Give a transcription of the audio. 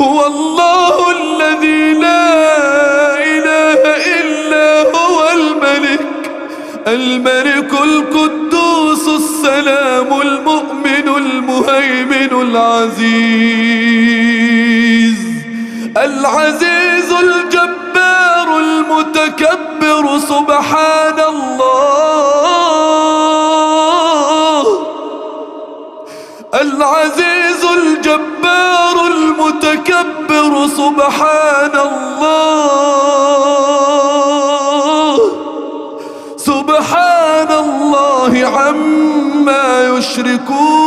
هو الله الذي لا إله إلا هو الملك القدوس السلام المؤمن المهيمن العزيز الجبار المتكبر سبحان الله. العزيز الجبار المتكبر سبحان الله. سبحان الله عما يشركون.